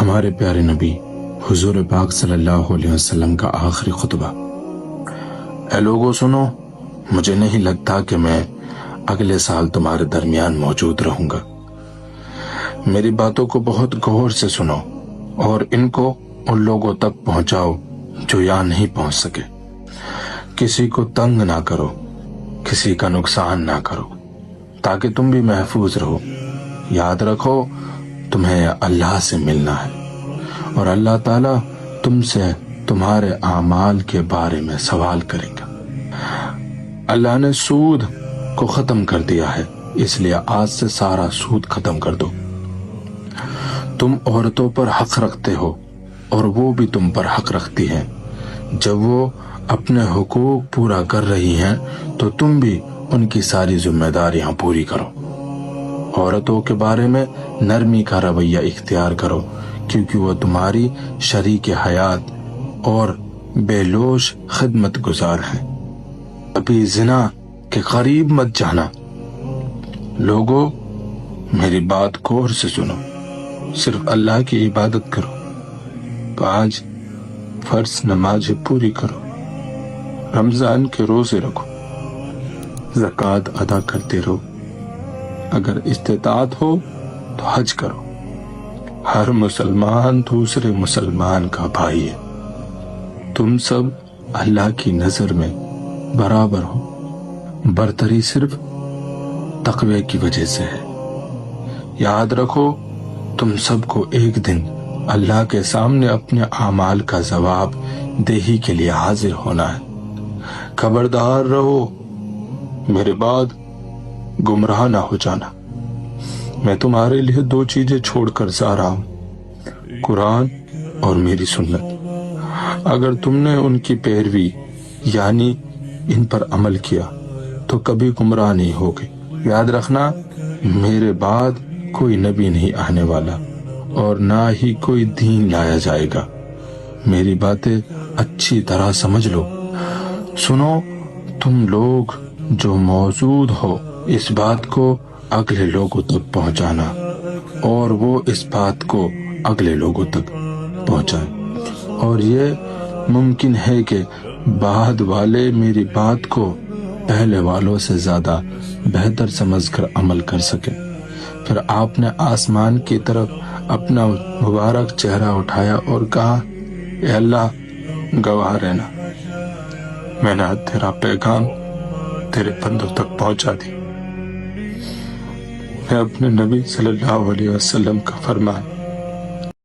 ہمارے پیارے نبی حضور پاک صلی اللہ علیہ وسلم کا آخری خطبہ۔ اے لوگو سنو، مجھے نہیں لگتا کہ میں اگلے سال تمہارے درمیان موجود رہوں گا۔ میری باتوں کو بہت غور سے سنو اور ان کو ان لوگوں تک پہنچاؤ جو یہاں نہیں پہنچ سکے۔ کسی کو تنگ نہ کرو، کسی کا نقصان نہ کرو، تاکہ تم بھی محفوظ رہو۔ یاد رکھو تمہیں اللہ سے ملنا ہے اور اللہ تعالیٰ تم سے تمہارے اعمال کے بارے میں سوال کرے گا۔ اللہ نے سود کو ختم کر دیا ہے، اس لیے آج سے سارا سود ختم کر دو۔ تم عورتوں پر حق رکھتے ہو اور وہ بھی تم پر حق رکھتی ہیں۔ جب وہ اپنے حقوق پورا کر رہی ہیں تو تم بھی ان کی ساری ذمہ داریاں پوری کرو۔ عورتوں کے بارے میں نرمی کا رویہ اختیار کرو، کیونکہ وہ تمہاری شریک حیات اور بے لوش خدمت گزار ہیں۔ ابھی زنا کے قریب مت جانا۔ لوگو میری بات غور سے سنو، صرف اللہ کی عبادت کرو، 5 فرض نمازیں پوری کرو، رمضان کے روزے رکھو، زکوٰۃ ادا کرتے رہو، اگر استطاعت ہو تو حج کرو۔ ہر مسلمان دوسرے مسلمان کا بھائی ہے۔ تم سب اللہ کی نظر میں برابر ہو، برتری صرف تقوی کی وجہ سے ہے۔ یاد رکھو تم سب کو ایک دن اللہ کے سامنے اپنے اعمال کا جواب دہی کے لیے حاضر ہونا ہے۔ خبردار رہو، میرے بعد گمراہ نہ ہو جانا۔ میں تمہارے لیے 2 چیزیں چھوڑ کر جا رہا ہوں، قرآن اور میری سنت۔ اگر تم نے ان کی پیروی یعنی ان پر عمل کیا تو کبھی گمراہ نہیں ہوگے۔ یاد رکھنا میرے بعد کوئی نبی نہیں آنے والا اور نہ ہی کوئی دین لایا جائے گا۔ میری باتیں اچھی طرح سمجھ لو۔ سنو تم لوگ جو موجود ہو، اس بات کو اگلے لوگوں تک پہنچانا اور وہ اس بات کو اگلے لوگوں تک پہنچائیں، اور یہ ممکن ہے کہ بعد والے میری بات کو پہلے والوں سے زیادہ بہتر سمجھ کر عمل کر سکیں۔ پھر آپ نے آسمان کی طرف اپنا مبارک چہرہ اٹھایا اور کہا، اے اللہ گواہ رہنا، میں نے تیرا پیغام تیرے بندوں تک پہنچا دی۔ میں اپنے نبی صلی اللہ علیہ وسلم کا فرمان